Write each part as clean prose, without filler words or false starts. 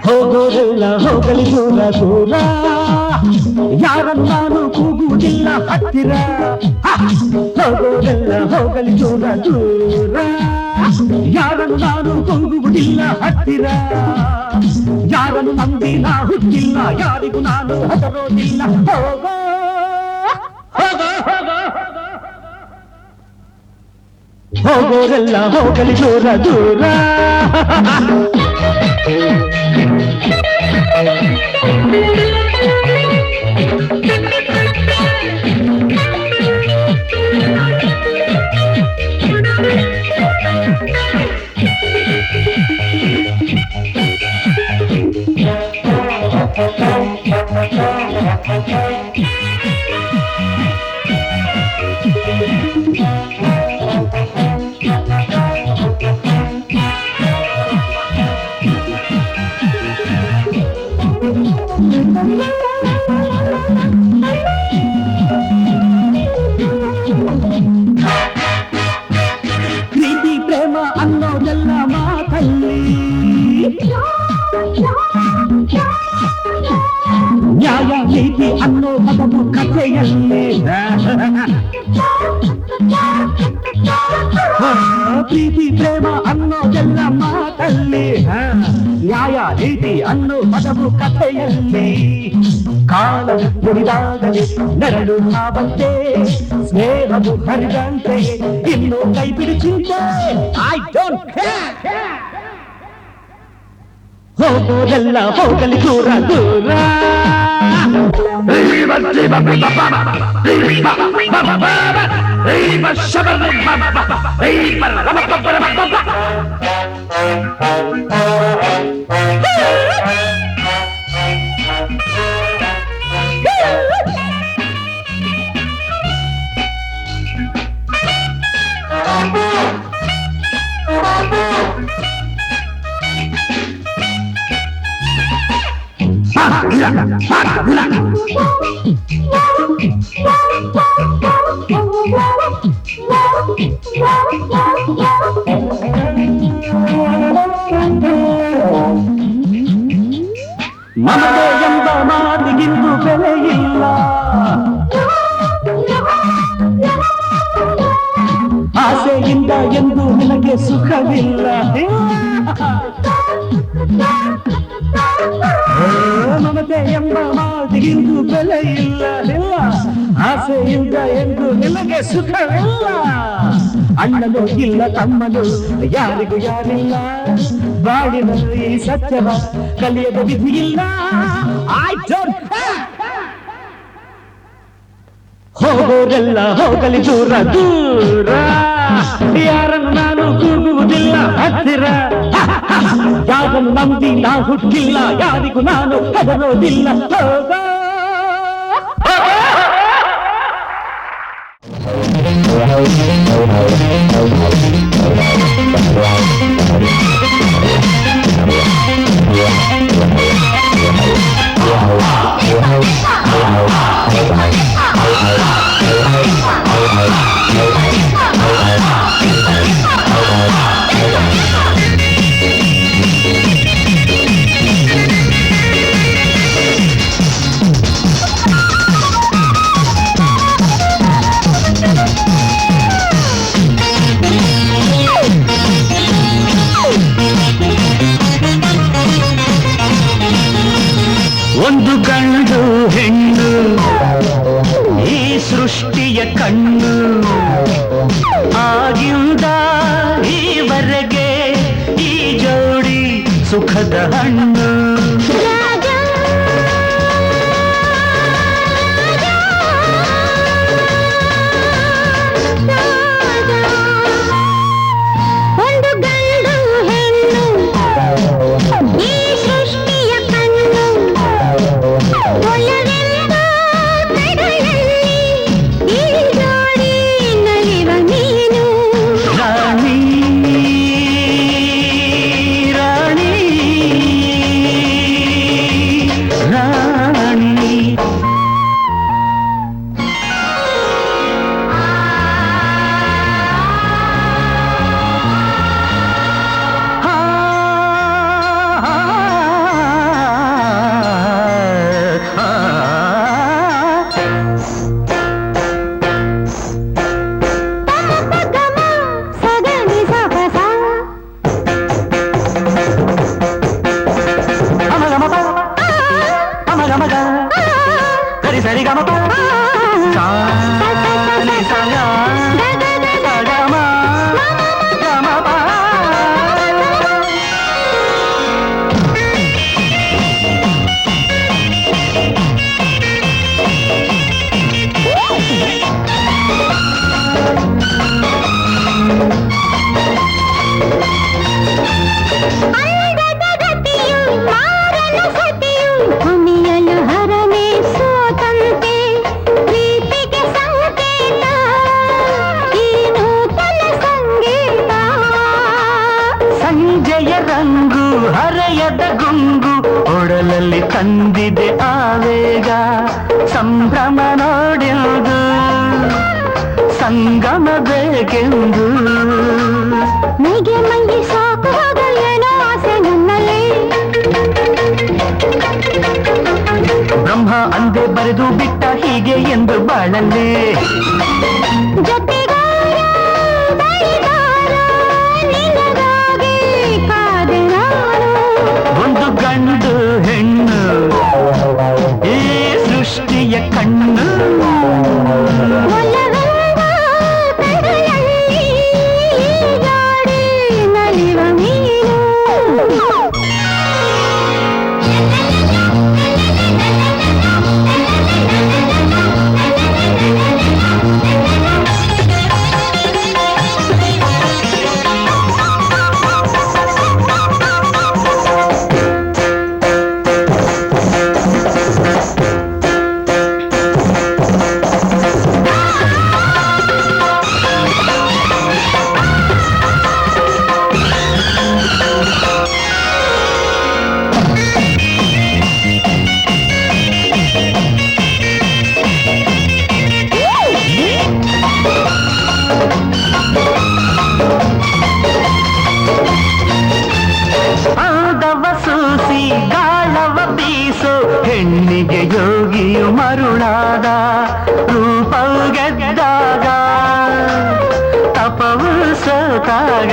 ಹೋಗೋರೆಲ್ಲ ಹೋಗಲಿ ದೂರ ದೂರ, ಯಾರನ್ನು ನಾನು ಕೂಗುವುದಿಲ್ಲ ಹತ್ತಿರ. ಹೋಗೋರೆಲ್ಲ ಹೋಗಲಿ ದೂರ ದೂರ, ಯಾರನ್ನು ನಾನು ಕೂಗುವುದಿಲ್ಲ ಹತ್ತಿರ. ಯಾರನ್ನು ನಂಬಿ ನಾ ಹುಟ್ಟಿಲ್ಲ, ಯಾರಿಗೂ ನಾನು ಹೆದರೋದಿಲ್ಲ. ಹೋಗೋ ಹೋಗೋ ಹೋಗೋ ಹೋಗೋರೆಲ್ಲ ಹೋಗಲಿ ದೂರ ದೂರ. ಪ್ರೀತಿ ಪ್ರೇಮ ಅನ್ನೋದೆಲ್ಲ ಮಾತಲ್ಲಿ, ನ್ಯಾಯ ನೀತಿ ಅನ್ನೋ ಪದವು ಕಥೆಯಲ್ಲಿ. ಪ್ರೀತಿ ಪ್ರೇಮ ಅನ್ನೋದೆಲ್ಲ ಮಾತಲ್ಲಿ, ನ್ಯಾಯ ನೀತಿ ಅನ್ನೋ ಪದವು ಕಥೆಯಲ್ಲಿ. ಕಾಲ ಮುರಿದಾಗಲೇ ನೆರಳು ಹಾವಂತೆ, ಸ್ನೇಹವು ಹರಿದಂತೆ ಇನ್ನು ಕೈ ಬಿಡು ಚಿಂತೆ. I don't care. ಹೋಗೋದೆಲ್ಲ ಹೋಗಲಿ ದೂರ ದೂರ. ಮಮತೆ ಎಂಬ ಮಾತಿಗಿಂದು ಬೆಲೆ ಇಲ್ಲ, ಆಸೆಯಿಂದ ಎಂದು ನಿನಗೆ ಸುಖವಿಲ್ಲ. ಮಮತೆ ಎಂಬ ಮಾತಿಗಿಂದು ಬೆಲೆ ಇಲ್ಲ, ಆಸೆಯಿಂದ ಎಂದು ನಿನಗೆ ಸುಖವಿಲ್ಲ. ಅಣ್ಣನು ಇಲ್ಲ ತಮ್ಮನು ಯಾರಿಗೂ ಯಾರಿಲ್ಲ, ಬಾಳಿನ ಈ ಸತ್ಯವ ಕಲಿಯದ ವಿಧಿ ಇಲ್ಲ. I don't care. ಹೋಗೋರೆಲ್ಲ ಹೋಗಲಿ ದೂರ ದೂರ, ಯಾರನ್ನು ನಾನು ಕೂಗುವುದಿಲ್ಲ ಹತ್ತಿರ. ಯಾರನ್ನು ನಂಬಿ ನಾ ಹುಟ್ಟಿಲ್ಲ, ಯಾರಿಗೂ ನಾನು ಹೆದರೋದಿಲ್ಲ. ಹೋಗೋ ಒಂದು ಗಂಡು ಹೆಣ್ಣು ಈ ಸೃಷ್ಟಿಯ ಕಣ್ಣು, ಆಗಿಂದ ಈವರೆಗೆ ಈ ಜೋಡಿ ಸುಖದ ಹಣ್ಣು. ತಂದಿದೆ ಆವೇಗ ಸಂಭ್ರಮ ನೋಡೆಂದು ಸಂಗಮ ಬೇಕೆಂದು ಮೈಗೆ ಮೈಗೆ ಸಾಕುವಾಗ ಏನೋ ಆಸೆ ನನ್ನಲ್ಲಿ ಬ್ರಹ್ಮ ಅಂದೆ ಬರೆದು ಬಿಟ್ಟ ಹೀಗೆ ಎಂದು ಬಾಳಲ್ಲೇ ಒಂದು ಗಂಡು ಹೆಣ್ಣು ಈ ಸೃಷ್ಟಿಯ ಕಣ್ಣು ಹೆಣ್ಣಿಗೆ ಯೋಗಿಯು ಮರುಳಾದ ರೂಪವು ಗೆದ್ದಾಗ ತಪವು ಸೋತಾಗ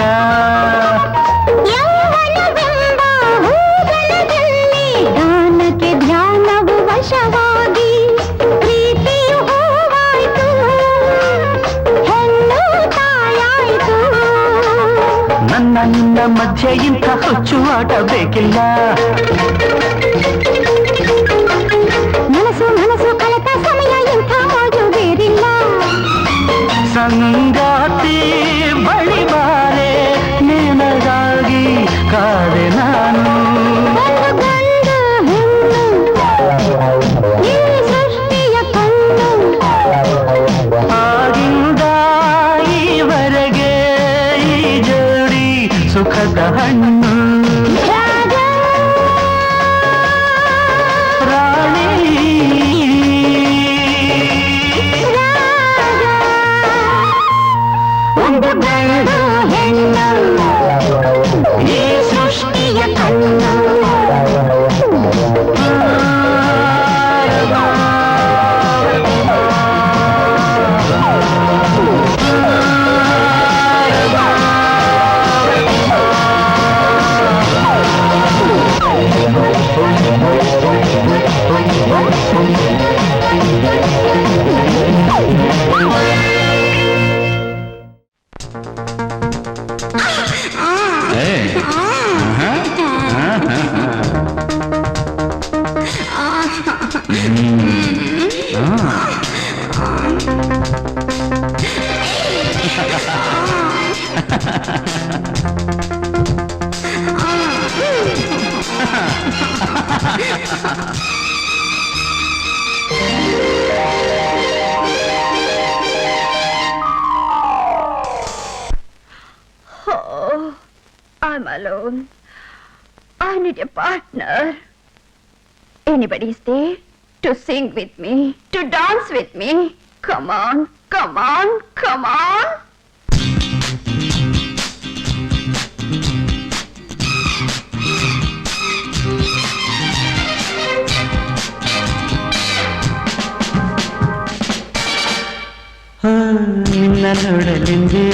ಧ್ಯಾನಕ್ಕೆ ಧ್ಯಾನವು ವಶವಾಗಿ ಪ್ರೀತಿಯು ಹೂವಾಯ್ತು ಹೆಣ್ಣು ತಾಯಾಯ್ತು ನನ್ನ ನಿನ್ನ ಮಧ್ಯೆ ಇಂಥ ಹುಚ್ಚುವಾಟ ಬೇಕಿಲ್ಲ ಮನಸ್ಸು ಕಳೆದ ಸಮಯ ಇಂಥ ಮೋಜು ಬೇರಿಲ್ಲ ಸಂಗಾತಿ ಬಳಿ ಬಾರೆ ನಿನಗಾಗಿ ಕಾದೆ ನಾನು ಗಂಡು ಹೆಣ್ಣು ಈ ಸೃಷ್ಟಿಯ ಕಣ್ಣು ಆಗಿಂದ ಈವರೆಗೆ ಈ ಜೋಡಿ ಸುಖದ ಹಣ್ಣು ಈ ಸೃಷ್ಟಿಯ ಕಣ್ಣು Oh, I'm alone. I need a partner. Anybody's there to sing with me, to dance with me. Come on, come on, come on. ನಿನ್ನ ನೋಡಲೆಂದೇ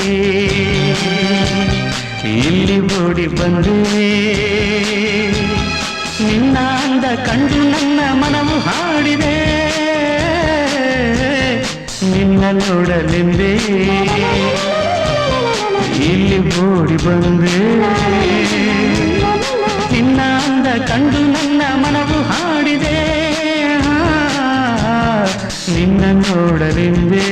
ಇಲ್ಲಿ ಓಡಿ ಬಂದೆ ನಿನ್ನ ಅಂದ ಕಂಡು ನನ್ನ ಮನವು ಹಾಡಿದೆ ನೋಡಲೆಂದೇ ಇಲ್ಲಿ ಓಡಿ ಬಂದೆ ನಿನ್ನ ಅಂದ ಕಂಡು ನನ್ನ ಮನವು ಹಾಡಿದೆ ನಿನ್ನ ನೋಡಲೆಂದೇ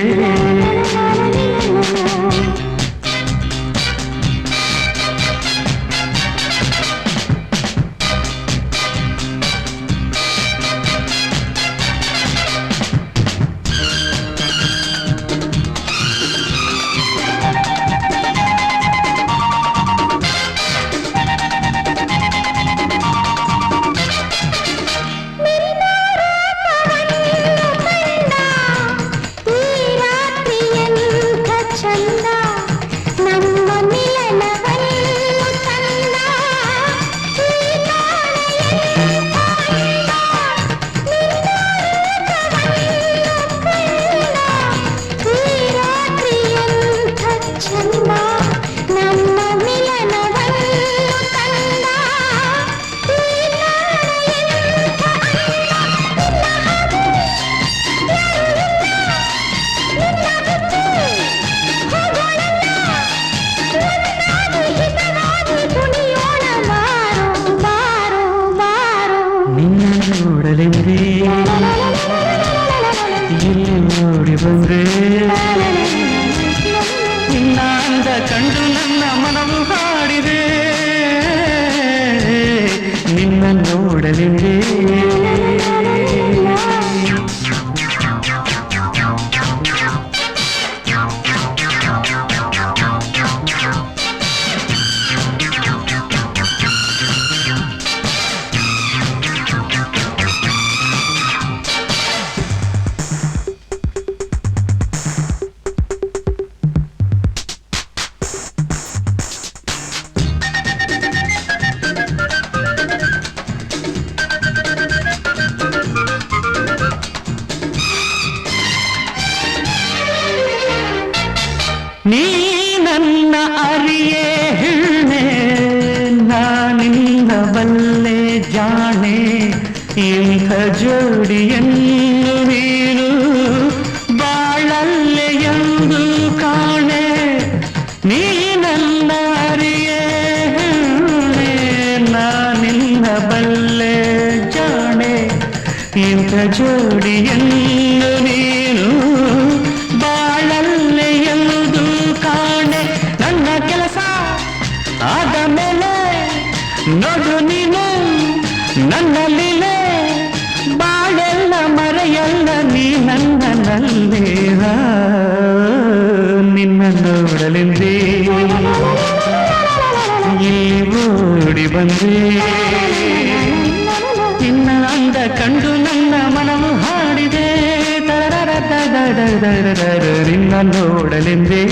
ಓಡಿ ಬಂದೆ ನಿನ್ನಾಂದ ಕಂಡು ನನ್ನ ಮನವು ಹಾಡಿದೆ ನಿನ್ನ ನೋಡಲೆಂದೇ ನೀ ನನ್ನ ಅರಿಯೇ ಹೆಣ್ಣೆ ನಾನಿನ್ನ ಬಲ್ಲೆ ಜಾಣೆ ಇಂಥ ಜೋಡಿಯನ್ನು ನೀನು ಬಾಳಲ್ಲೆ ಎಂದು ಕಾಣೆ ನೀ ನನ್ನ ಅರಿಯೇ ಹೆಣ್ಣೆ ನಾನಿನ್ನ ಬಲ್ಲೆ ಜಾಣೆ ಇಂಥ ಜೋಡಿಯನ್ನು ನೀನು ಬಾಳಲ್ಲೆ ಎಂದು ಕಾಣೆ ನನ್ನ ಕೆಲಸ ಆದ ಮೇಲೆ ನೋಡು ನೀನು ನನ್ನ ಲೀಲೆ ಬಾಳೆಲ್ಲ ಮರೆಯಲ್ಲ ನೀ ನನ್ನಲ್ಲೇ ನಿನ್ನ ನೋಡಲೆಂದೇ ಇಲ್ಲಿ ಓಡಿ ಬಂದೆ ನಿನ್ನ ಅಂದ ಕಂಡು ನನ್ನ ಮನವು ಹಾಡಿದೆ ನಿನ್ನ ನೋಡಲೆಂದೇ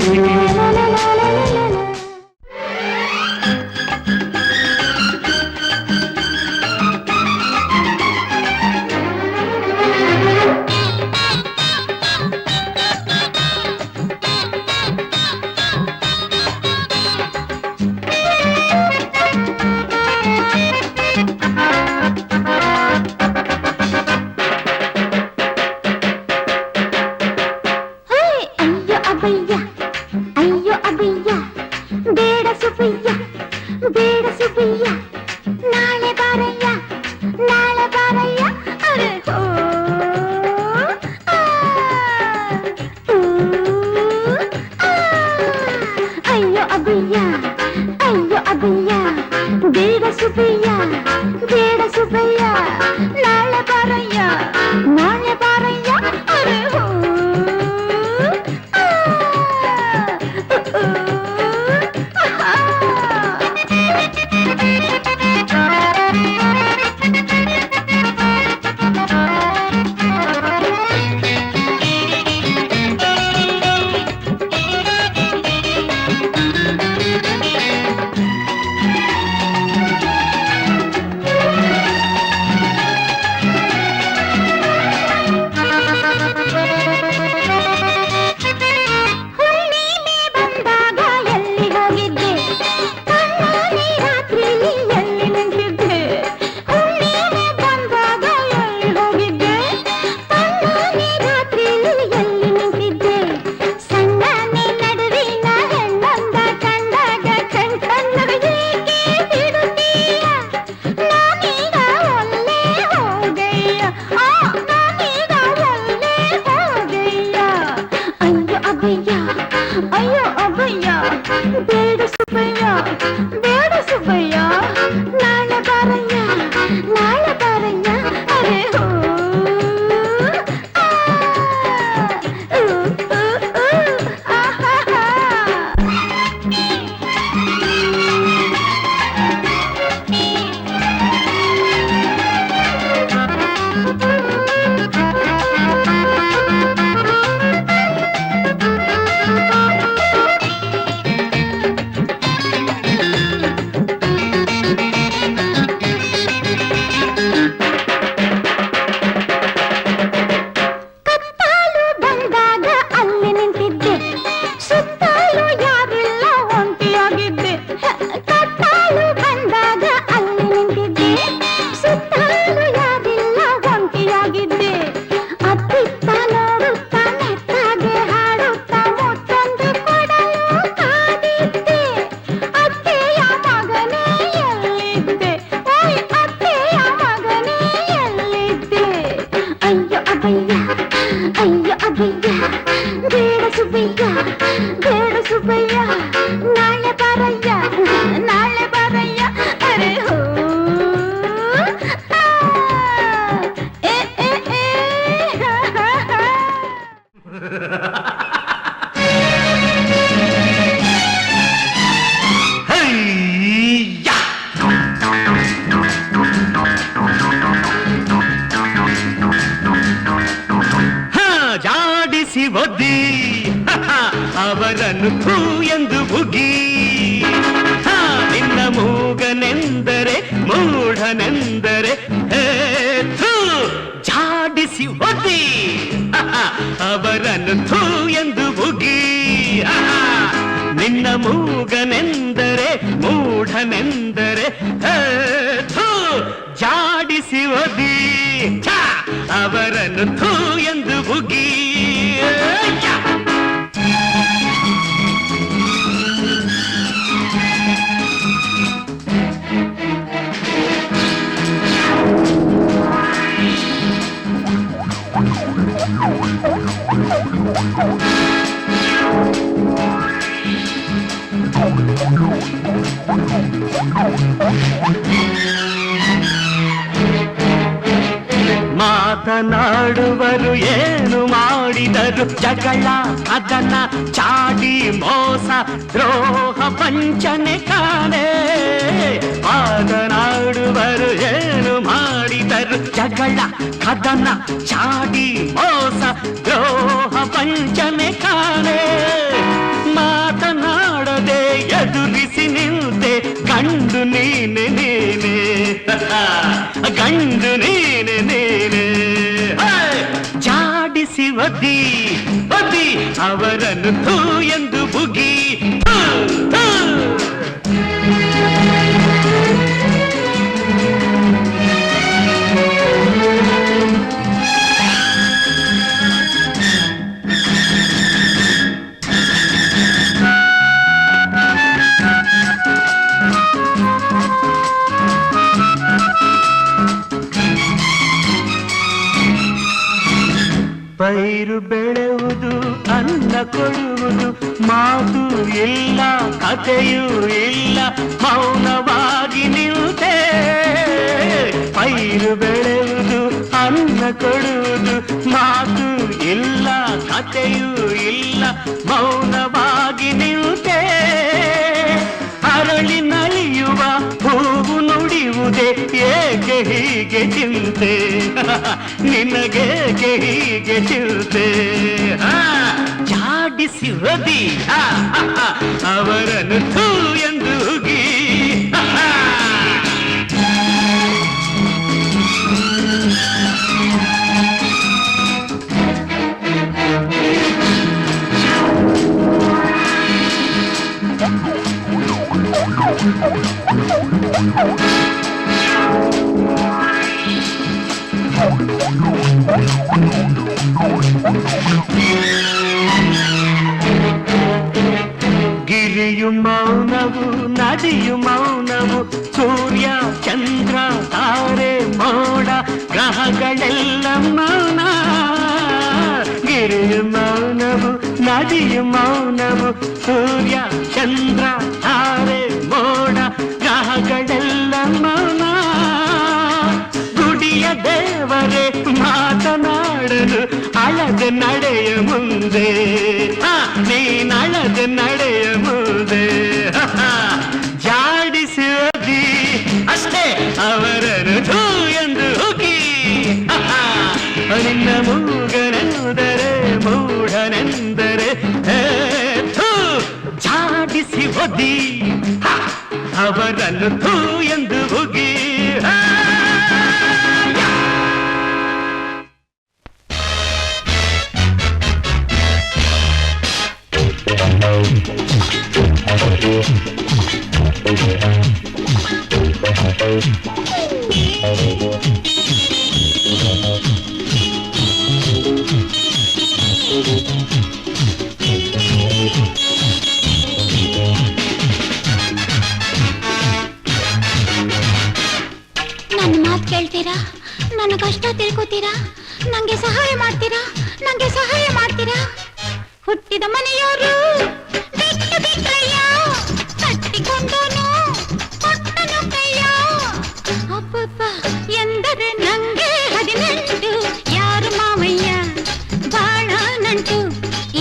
ಅಭಯ್ಯ ಅಯ್ಯೋ ಅಭಯ್ಯ ಬೇಡ ಸುಬ್ಬಯ್ಯ ಬೇಡ ಸುಬ್ಬಯ್ಯ ನಾಳೆ ಬಾರಯ್ಯ ನಾಳೆ ಬಾರಯ್ಯ ಅರೆ ಹೋ ಒದ್ದಿ ಅವರನ್ನು ಥೂ ಎಂದು ಬುಗಿ ನಿನ್ನ ಮೂಗನೆಂದರೆ ಮೂಢನೆಂದರೆ ಥೂ ಜಾಡಿಸಿ ಒದ್ದಿ ಅವರನ್ನು ಥೂ ಎಂದು ಬುಗಿ ನಿನ್ನ ಮೂಗನೆಂದರೆ ಮೂಢನೆಂದರೆ ಥೂ ಜಾಡಿಸಿ ಒದ್ದಿ ಅವರನ್ನು ಥೂ ಎಂದು ಬುಗಿ ಮಾತನಾಡುವರು ಏನು ಮಾಡಿದರು ಜಗಳ ಅದನ್ನ ಚಾಡಿ ಮೋಸ ದ್ರೋಹ ವಂಚನೆ ಕಾಣೆ ಮಾತನಾಡುವರು ಏನು ಮಾಡಿದರು ಜಗಳ ಕದನ ಚಾಡಿ ಮೋಸ ದ್ರೋಹ ವಂಚನೆ ಕಾಣೆ ಮಾತನಾಡದೆ ಎದುರಿಸಿ ನಿಂತೆ ಗಂಡು ನೀನೆ ನೀನೆ ಗಂಡು ನೀನೆ ನೀನೆ ಜಾಡಿಸಿ ಒದ್ದಿ ಒದ್ದಿ ಅವರನ್ನು ಥೂ ಎಂದು ಬುಗಿ ಪೈರು ಬೆಳೆಯುವುದು ಅನ್ನ ಕೊಡುವುದು ಮಾತು ಇಲ್ಲ ಕಥೆಯೂ ಇಲ್ಲ ಮೌನವಾಗಿ ನಿಲ್ತೆ ಪೈರು ಬೆಳೆಯುವುದು ಅನ್ನ ಕೊಡುವುದು ಮಾತು ಇಲ್ಲ ಕಥೆಯೂ ಇಲ್ಲ ಮೌನವಾಗಿ ನಿಲ್ತೆ ಅರಳಿ ನಲಿಯುವ ಹೂವು ನುಡಿಯುವುದೇ ಏಕೆ ಹೀಗೆ ಚಿಂತೆ ನಿನಗೇಕೆ ಹೀಗೆ ಚಿಂತೆ ಜಾಡಿಸಿ ಒದ್ದಿ ಅವರನ್ನು ಥೂ ಎಂದು ಹೋಗಿ ಗಿರಿಯು ಮೌನವು ನದಿಯು ಮೌನವು ಸೂರ್ಯ ಚಂದ್ರ ತಾರೆ ಮೋಡ ಗ್ರಹಗಳೆಲ್ಲ ಮೌನ ಗಿರಿಯು ಮೌನವು ನದಿಯ ಮೌನವು ಸೂರ್ಯ ಚಂದ್ರ ತಾರೆ ಮೋಡ ಗ್ರಹಗಳೆಲ್ಲ ಮೌನ ಗುಡಿಯ ದೇವರೇ ಮಾತನಾಡಲು ಅಳದ ನಡೆಯ ಮುಂದೆ ನೀನಳದ ನಡೆಯ ಮುಂದೆ ಜಾಡಿಸುವುದಿ ಅಷ್ಟೇ ಅವರನ್ನು ಧೂ ಎಂದು ಹುಗಿ ನಿನ್ನ ಮೂಗನೆಂದರೆ ಮೂಢನೆಂದರೆ ಜಾಡಿಸಿ ಒದ್ದಿ ಅವರನ್ನು ಧೂ ಎಂದು ಹುಗಿ ನನ್ನ ಮಾತು ಕೇಳ್ತೀರಾ? ನನ್ನ ಕಷ್ಟ ತಿಳ್ಕೊತೀರಾ? ನಂಗೆ ಸಹಾಯ ಮಾಡ್ತೀರಾ? ನಂಗೆ ಸಹಾಯ ಮಾಡ್ತೀರಾ? ಹುಟ್ಟಿದ ಮನೆಯವರು ಬಿಟ್ಟು ಬಿಟ್ಟಯ್ಯ, ಕಟ್ಟಿಕೊಂಡೋನು ಕೊಟ್ಟನು ಕೈಯ. ಅಪ್ಪಪ್ಪ ಎಂದರೆ ನಂಗೆ 18, ಯಾರು ಮಾವಯ್ಯ ಬಾಳ ನಂಟು,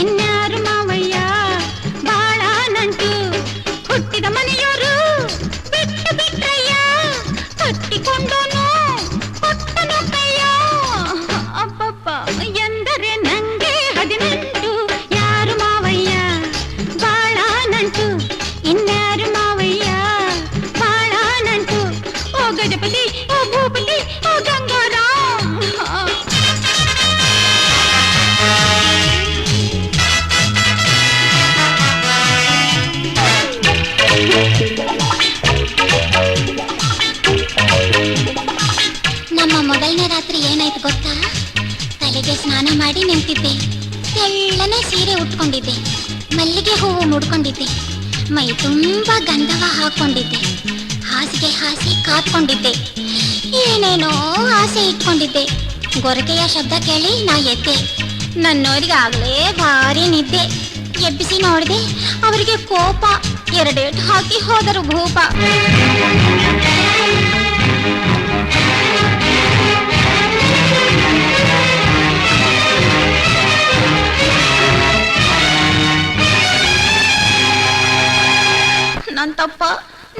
ಇನ್ಯಾರು ಮಾವಯ್ಯ ಬಾಳ ನಂಟು. ಹುಟ್ಟಿದ ಮನೆಯವರು ಬಿಟ್ಟು ಬಿಟ್ಟಯ್ಯ, ಕಟ್ಟಿಕೊಂಡೋನು ಕೊಟ್ಟನು ಕೈಯ. ಅಪ್ಪಪ್ಪ ಎಂದರೆ ನಂಗೆ 18, ಯಾರು ಮಾವಯ್ಯ ಬಾಳ ನಂಟು, ಇನ್ಯಾರು ಮಾವಯ್ಯ ಬಾಳ ನಂಟು. ಓ ಗಜಪತಿ, ಓ ಭೂಪತಿ, ಓ ಗಂಗಾರಾಮ್. ನಮ್ಮ ಮೊದಲನೇ ರಾತ್ರಿ ಏನಾಯ್ತು ಗೊತ್ತಾ? ತಲೆಗೆ ಸ್ನಾನ ಮಾಡಿ ನಿಂತಿದ್ದೆ, ತೆಳ್ಳನೆ ಸೀರೆ ಉಟ್ಕೊಂಡಿದ್ದೆ, ಮಲ್ಲಿಗೆ ಹೂವು ಮುಡ್ಕೊಂಡಿದ್ದೆ, ಮೈ ತುಂಬಾ ಗಂಧವ ಹಾಕೊಂಡಿದ್ದೆ, ಹಾಸಿಗೆ ಹಾಸಿ ಕಾತ್ಕೊಂಡಿದ್ದೆ, ಏನೇನೋ ಆಸೆ ಇಟ್ಕೊಂಡಿದ್ದೆ. ಗೊರಕೆಯ ಶಬ್ದ ಕೇಳಿ ನಾ ಎದ್ದೆ. ನನ್ನೋರಿಗೆ ಆಗ್ಲೇ ಭಾರಿ ನಿದ್ದೆ. ಎಬ್ಬಿಸಿ ನೋಡಿದೆ, ಅವರಿಗೆ ಕೋಪ. 2 ಏಟು ಹಾಕಿ ಹೋದರು ಭೂಪ. ನನ್ ತಪ್ಪ,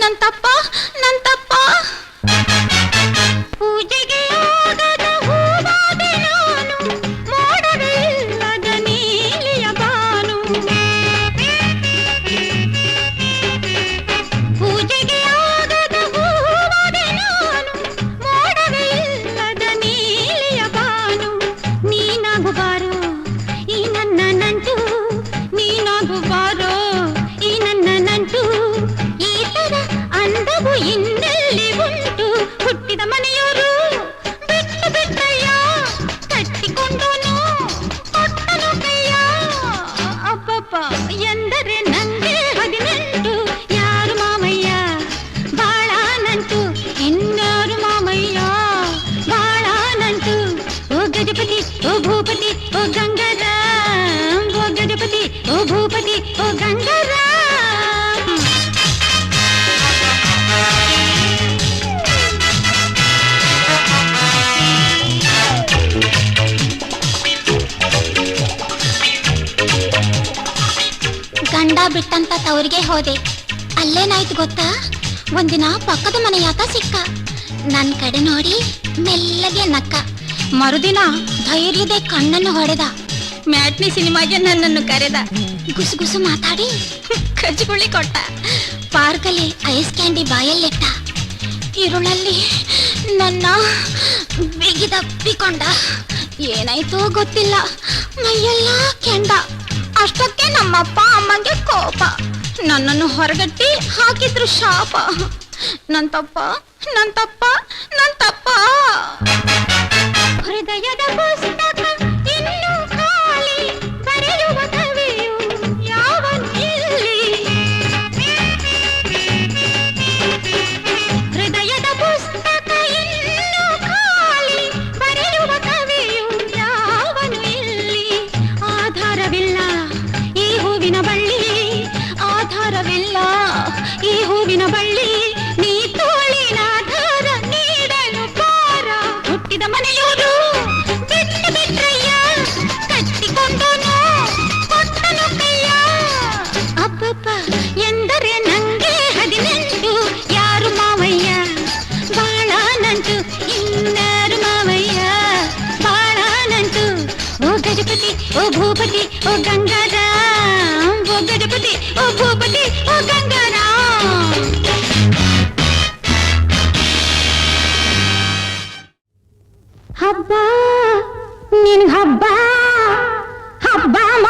ನನ್ ತಪ್ಪ, ನನ್ ತಪ್ಪ. ಪೂಜೆಗೆ ಆಗದ ಹೂವಾದೆ ನಾನು, ಮೋಡವಿಲ್ಲದ ನೀಲಿಯ ಬಾನು. ಪೂಜೆಗೆ ಆಗದ ಹೂವಾದೆ ನಾನು, ಮೋಡವಿಲ್ಲದ ನೀಲಿಯ ಬಾನು. ನೀನಾಗುಬಾರೋ ಈ ನನ್ನ ನಂಟು, ನೀನಾಗುಬಾರೋ ಈ ನನ್ನ ನಂಟು. ಈ ತರ ಅಂದವು ಇನ್ನೆಲ್ಲಿ ಉಂಟು? ಹುಟ್ಟಿದ ಮನೆಯವರು ಬಿಟ್ಟು ಬಿಟ್ಟಯ್ಯ, ಕಟ್ಟಿಕೊಂಡೋನು ಕೊಟ್ಟನು ಕೈಯ. ಅಪ್ಪಪ್ಪ ಎಂದರೆ ನಂಗೆ 18, ಯಾರು ಮಾಮಯ್ಯ ಬಾಳ ನಂಟು, ಇನ್ಯಾರು ಮಾಮಯ್ಯ ಬಾಳ ನಂಟು. ಓ ಗಜಪತಿ, ಓ ಭೂಪತಿ, ಓ ಗಂಗಾರಾಮ್. ಓ ಗಜಪತಿ, ಓ ಭೂಪತಿ, ಓ ಗಂಗಾರಾಮ್. ಗಂಡ ಬಿಟ್ಟಂತ ತವರಿಗೆ ಹೋದೆ. ಅಲ್ಲೇನಾಯ್ತು ಗೊತ್ತಾ? ಒಂದಿನ ಪಕ್ಕದ ಮನೆಯಾತ ಸಿಕ್ಕ. ನನ್ನ ಕಡೆ ನೋಡಿ ಮೆಲ್ಲಗೆ ನಕ್ಕ. ಮರುದಿನ ಧೈರ್ಯದ ಕಣ್ಣನ್ನು ಹೊಡೆದ. ಮ್ಯಾಟ್ನಿ ಸಿನಿಮಾಗೆ ನನ್ನನ್ನು ಕರೆದ. ಗುಸುಗುಸು ಮಾತಾಡಿ ಕಜ್ಗುಳಿ ಕೊಟ್ಟ. ಪಾರ್ಕಲ್ಲಿ ಐಸ್ ಕ್ಯಾಂಡಿ ಬಾಯಲ್ಲಿಟ್ಟ. ಇರುಳಲ್ಲಿ ನನ್ನ ಬಿಗಿದಪ್ಪಿಕೊಂಡ. ಏನಾಯ್ತೋ ಗೊತ್ತಿಲ್ಲ, ಮೈಯೆಲ್ಲ ಕೆಂಡ. ಅಷ್ಟಕ್ಕೆ ನಮ್ಮಪ್ಪ ಅಮ್ಮಂಗೆ ಕೋಪ. ನನ್ನನ್ನು ಹೊರಗಟ್ಟಿ ಹಾಕಿದ್ರು ಶಾಪ. ನನ್ ತಪ್ಪ, ನನ್ ತಪ್ಪ, ನನ್ ತಪ್ಪ. ಹೃದಯದ ಪುಸ್ತಕ ಇನ್ನೂ ಖಾಲಿ, ಬರೆಯುವ ಕವಿಯು ಯಾವನು ಇಲ್ಲಿ? ಹೃದಯದ ಪುಸ್ತಕ ಇನ್ನೂ ಖಾಲಿ, ಬರೆಯುವ ಕವಿಯು ಯಾವನು ಇಲ್ಲಿ? ಆಧಾರವಿಲ್ಲ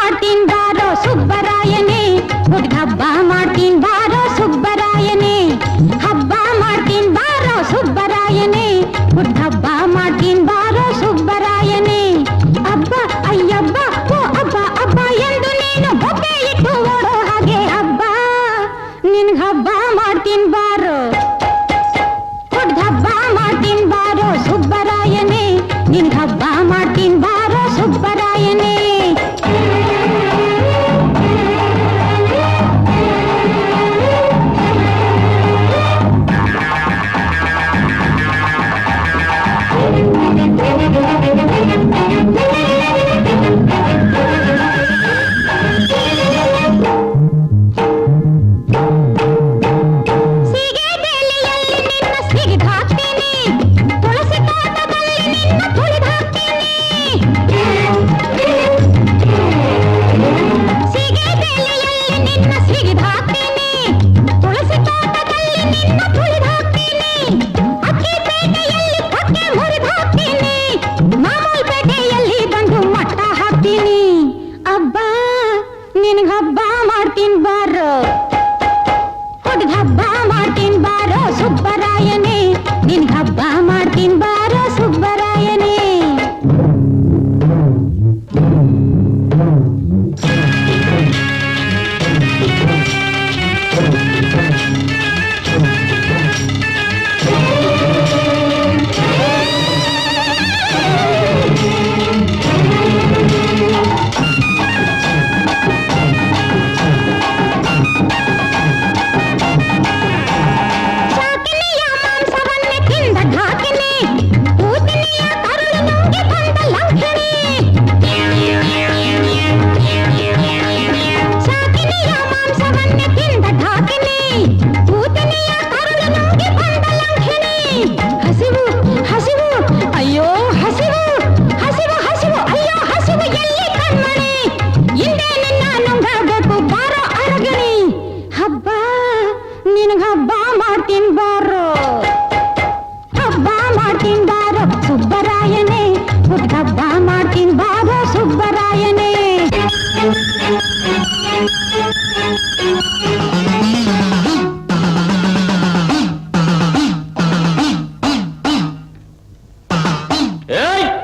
ಮಾಡ್ತೀನ್ ಬಾರೋ ಸುಬ್ಬರಾಯನೇ ಹುಡ್ಗ ಹಬ್ಬ ಮಾಡ್ತೀನ್ ಬಾರೋ ಸುಬ್ಬರಾಯನೇ ಹಬ್ಬ ಮಾಡ್ತೀನ್ ಬಾರೋ ಸುಬ್ಬರಾಯನೇ ಹುಡ್ಗ ಹಬ್ಬ ಮಾಡ್ತೀನ್ ಬಾರೋ ಸುಬ್ಬರಾಯನೇ ಹಬ್ಬ ಅಯ್ಯಬ್ಬ ಓ ಹಬ್ಬ ಹಬ್ಬ ಎಂದು ನೀನು ಬೊಬ್ಬೆ ಇಟ್ಟು ಓಡೋ ಹಾಗೆ ಹಬ್ಬ ನಿನ್ಗ ಹಬ್ಬ ಮಾಡ್ತೀನ್ ಬಾರೋ ಹುಡ್ಗ ಹಬ್ಬ ಮಾಡ್ತೀನ್ ಬಾರೋ ಸುಬ್ಬರಾಯನೇ ನಿನ್ಗ ಹಬ್ಬ ಮಾಡ್ತೀನ್ ಬಾರೋ ಸುಬ್ಬರಾಯನೇ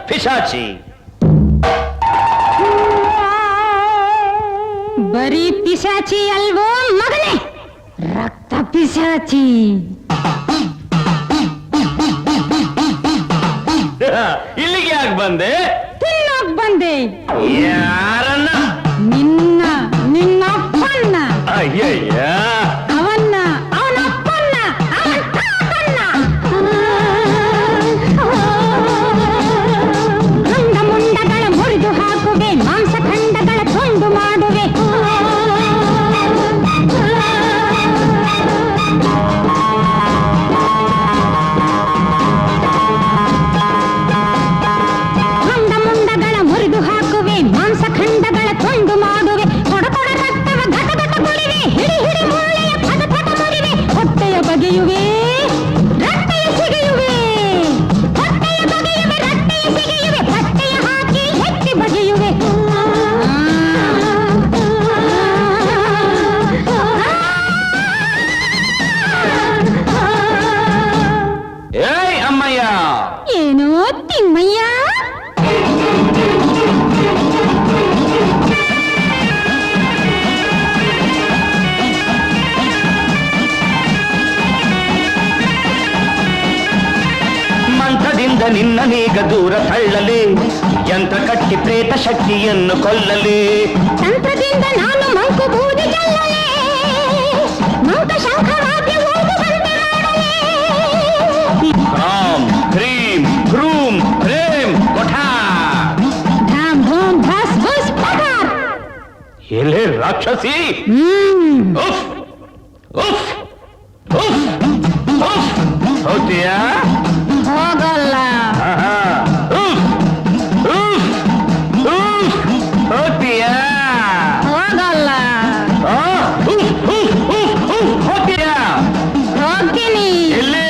ಪಿಶಾಚಿ ಬರೀ ಪಿಶಾಚಿ ಅಲ್ವೋ ಮಗನೇ ರಕ್ತ ಪಿಶಾಚಿ ಇಲ್ಲಿಗೆ ಯಾಕೆ ಬಂದೆ ತಿನ್ನೋಕ್ ಬಂದೆ ಯಾರನ್ನ ನಿನ್ನ ನಿನ್ನಪ್ಪನ್ನ ಅಯ್ಯಯ್ಯ ಅವನ್ನ ಅವನಪ್ಪನ್ನ ಅವನ ತಾತನ್ನ ಗಂಡ ಮುಂಡಗಳ ಮುರಿದು ಹಾಕುವೆ ಮಾಂಸಖಂಡಗಳ ತುಂಡು ಮಾಡುವೆ ಗಂಡ ಮುಂಡಗಳ ಮುರಿದು ಹಾಕುವೆ ಮಾಂಸಖಂಡಗಳ ತುಂಡು ಮಾಡುವೆ ಕೊಡ ಕೊಡ ರಕ್ತವ ಘಟ ಘಟ ಕುಡಿವೆ ಹಿಡಿ ಹಿಡಿ ಮೂಳೆಯ ಪಟ ಪಟ ಮುರಿವೆ ಹೊಟ್ಟೆಯ ಬಗೆಯುವೆ ರಟ್ಟೆಯ ಸಿಗೆಯುವೆ ಹೊಟ್ಟೆಯ ಬಗೆಯುವೆ ರಟ್ಟೆಯ ಸಿಗೆಯುವೆ ಪಟ್ಟೆಯ ಹಾಕಿ ಹೆಕ್ಕಿ ಬಗೆಯುವೆ ಏಯ್ ಅಮ್ಮಯ್ಯ ಏನೋ ತಿಮ್ಮಯ್ಯ ಮಂತ್ರದಿಂದ ನಿನ್ನನೀಗ ದೂರ ತಳ್ಳಲಿ ಯಂತ್ರ ಕಟ್ಟಿ ಪ್ರೇತ ಶಕ್ತಿಯನ್ನು ಕೊಲ್ಲಲಿ ತಂತ್ರದಿಂದ ನಾನು ಮಂಕು ಬೂದಿ ಗೆಲ್ಲಲೆ ಮಂಕ ಶಂಖವಾದ್ಯ ಓದು ಬಂದೆ ಮಾಡಲೆ ರಾಮ್ ಕ್ರೀಂ ಕ್ರೂಂ ಪ್ರೇಮ್ ಕೊಠಾ ಧಾಮ್ ಧೂಮ್ ಧಸ್ ಬುಸ್ ಪಗಾರ್ ಎಲೆ ರಾಕ್ಷಸಿ ಉಫ್ ಉಫ್ ಉಫ್ ಉಫ್ ಹೋಗ್ತೀಯಾ ಹೋಗಲ್ಲ ಆಹಾ. ಉಫ್ ಉಫ್ ಉಫ್ ಹೋಗ್ತೀಯಾ ಹೋಗಲ್ಲ ಆ, ಉಫ್ ಉಫ್ ಉಫ್ ಉಫ್ ಹೋಗ್ತೀಯಾ ಹೋಗ್ತೀನಿ ಎಲ್ಲಿ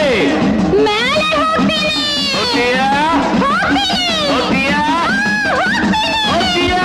ಮೇಲೆ ಹೋಗ್ತೀನಿ ಹೋಗ್ತೀಯಾ ಹೋಗ್ತೀನಿ ಹೋಗ್ತೀಯಾ ಹೋಗ್ತೀಯಾ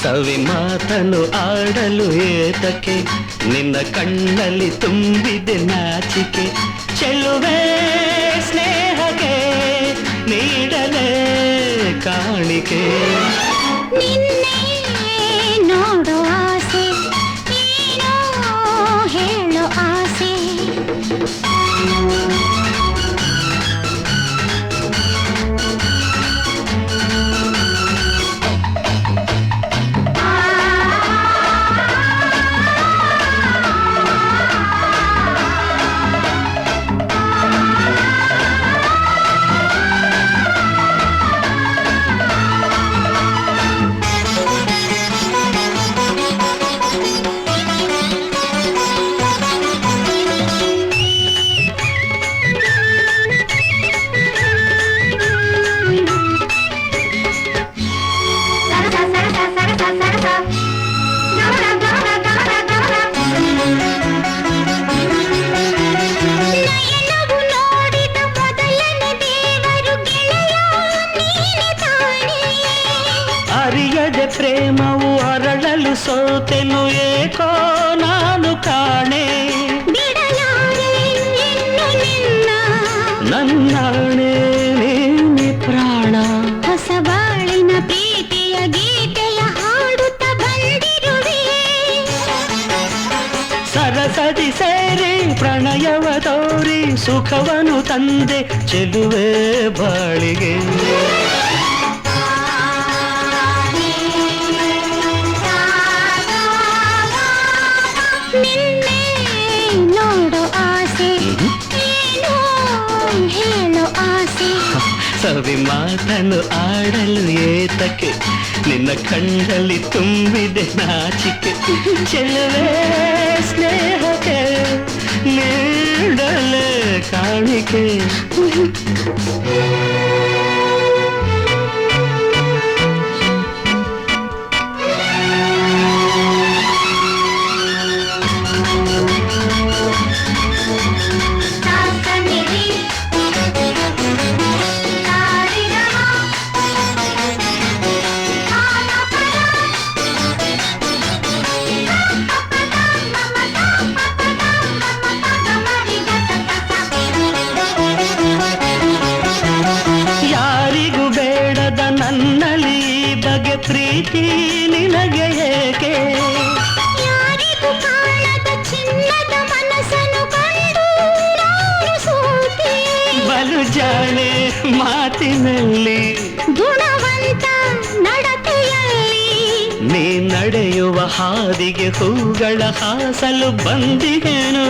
ಸವಿ ಮಾತನು ಆಡಲು ಏತಕ್ಕೆ ನಿನ್ನ ಕಣ್ಣಲ್ಲಿ ತುಂಬಿದೆ ನಾಚಿಕೆ ಚೆಲುವೆ ಸ್ನೇಹಕ್ಕೆ ನೀಡಲೇ ಕಾಣಿಕೆ ನಿನ್ನೆ ನೋಡೋ ಆಸೆ ಏನೋ ಹೇಳೋ ಆಸೆ ಅರಿಯದೆ ಪ್ರೇಮವು ಅರಳಲು ಸೋತೆನು ಏಕೋ ನಾನು ಕಾಣೆ ನನ್ನಾಣೆ ನೀನೆ ಪ್ರಾಣ ಹೊಸ ಬಾಳಿನ ಪ್ರೀತಿಯ ಗೀತೆಯ ಹಾಡುತ್ತ ಬಂದಿರುವೆ ಸರಸದಿ ಸೇರಿ ಪ್ರಣಯವ ತೋರಿ ಸುಖವನು ತಂದೆ ಚೆಲುವೆ ಬಾಳಿಗೆ ನಿನ್ನೆ ನೋಡೋ ಆಸೆ ಏನೋ ಹೇಳೋ ಆಸೆ ಸವಿ ಮಾತನು ಆಡಲು ಏತಕ್ಕೆ ನಿನ್ನ ಕಣ್ಣಲ್ಲಿ ತುಂಬಿದೆ ನಾಚಿಕೆ ಚೆಲುವೆ ಸ್ನೇಹಕ್ಕೆ ನೀಡಲೇ ಕಾಣಿಕೆ ಯಾರಿಗೂ ಬೇಡದ ನನ್ನಲ್ಲಿ ಬಗೆ ಪ್ರೀತಿ ನಿನಗೆ ಏಕೆ ಯಾರಿಗೂ ಕಾಣದ ಚಿನ್ನದ ಮನಸ್ಸನ್ನು ಕಂಡು ನಾನು ಸೋತೆ ಬಲು ಜಾಣೆ ಮಾತಿನಲ್ಲಿ ಗುಣವಂತ ನಡತೆಯಲ್ಲಿ ನೀ ನಡೆಯುವ ಹಾದಿಗೆ ಹೂಗಳ ಹಾಸಲು ಬಂದಿಗೆನು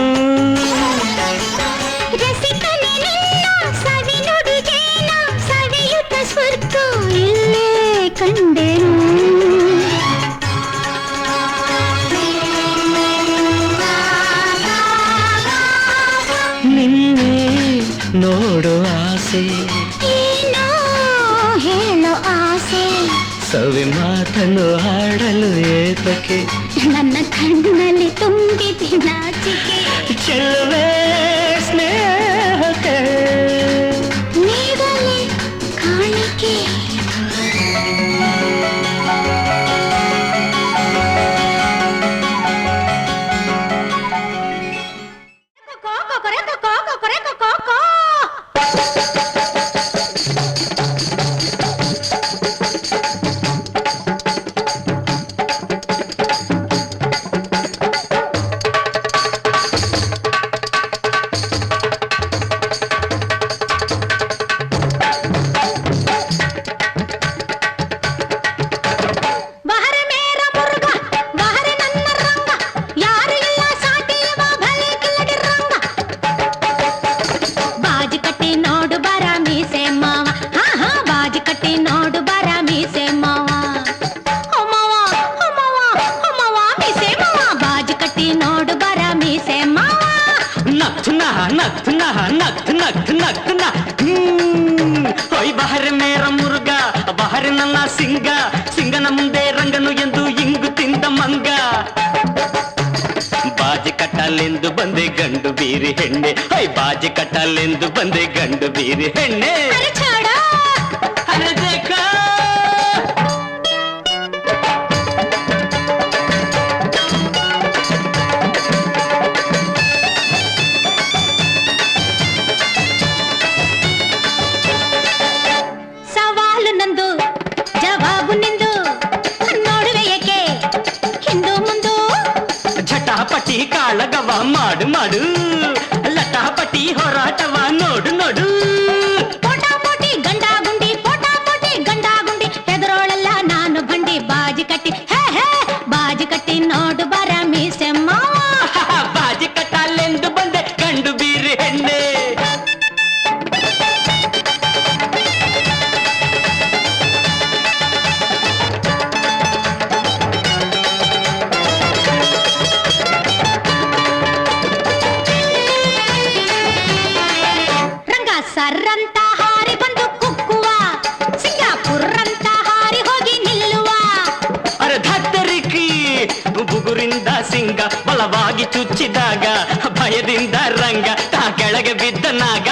ರಸಿಕನೆ ನಿನ್ನ ಸವಿ ನುಡಿಗೇನ ಸವಿಯುತ್ತ ಸ್ವರ್ಗ ಇಲ್ಲೇ ಕಂಡೆನು ನಿನ್ನೆ ನೋಡು ಆಸೆ ಏನೋ ಹೇಳೋ ಆಸೆ ಸವಿ ಮಾತನ್ನು ಹಾಡಲು ಏತಕ್ಕೆ ನನ್ನ ಕಣ್ಣಲ್ಲಿ ತುಂಬಿದೆ ನಾಚಿಕೆ ಚೆಲುವೆ ಸ್ನೇಹಕ್ಕೆ ನೀಡಲೇ ಕಾಣಿಕೆ ಹೊಯ್ ಬಹರೆ ಮೇರ ಮುರುಗ ಬಹರೆ ನನ್ನ ಸಿಂಗ ಸಿಂಗನ ಮುಂದೆ ರಂಗನು ಎಂದು ಇಂಗು ತಿಂದ ಮಂಗ ಬಾಜಿ ಕಟ್ಟಲೆಂದು ಬಂದೆ ಗಂಡು ಬೀರಿ ಹೆಣ್ಣೆ ಹೊಯ್ ಬಾಜಿ ಕಟ್ಟಲೆಂದು ಬಂದೆ ಗಂಡು ಬೀರಿ ಹೆಣ್ಣೆ ನಂದು ಜವಾಬು ನಿಂದು ನೋಡುವೆ ಏಕೆ ಹಿಂದು ಮುಂದು ಝಟಾಪಟಿ ಕಾಳಗವ ಮಾಡು ಮಾಡು ಲಟಾಪಟಿ ಹೋರಾಟವ ನೋಡು ನೋಡು ಪೋಟಾಪೋಟಿ ಗಂಡಾಗುಂಡಿ ಪೋಟಾಪೋಟಿ ಗಂಡಾಗುಂಡಿ ಹೆದರೋಳಲ್ಲ ನಾನು ಬಂಡಿ ಬಾಜಿ ಕಟ್ಟಿ ಹೇ ಹೇ ಬಾಜಿ ಕಟ್ಟಿ ನೋಡು ಬರ ಮೀಸೆಮ್ಮ ಬಾಜಿ ಕಟ್ಟಲೆಂದು ಬಂದೆ ಕಂಡು ಬೀರಿ ಹೆಣ್ಣೆ ರಂಗ ಸರ್ರಂತ ಹಾರಿ ಬಂದು ಕುಕ್ಕುವ ಸಿಂಗಾಪುರಂತ ಹಾರಿ ಹೋಗಿ ನಿಲ್ಲುವ ಅರೆ ಧತ್ತರಿಕಿ ಬುಗುರಿಂದ ಸಿಂಗ ಬಲವಾಗಿ ಚುಚ್ಚಿದಾಗ ಭಯದಿಂದ ರಂಗ ತಾ ಕೆಳಗೆ ಬಿದ್ದ ನಾಗ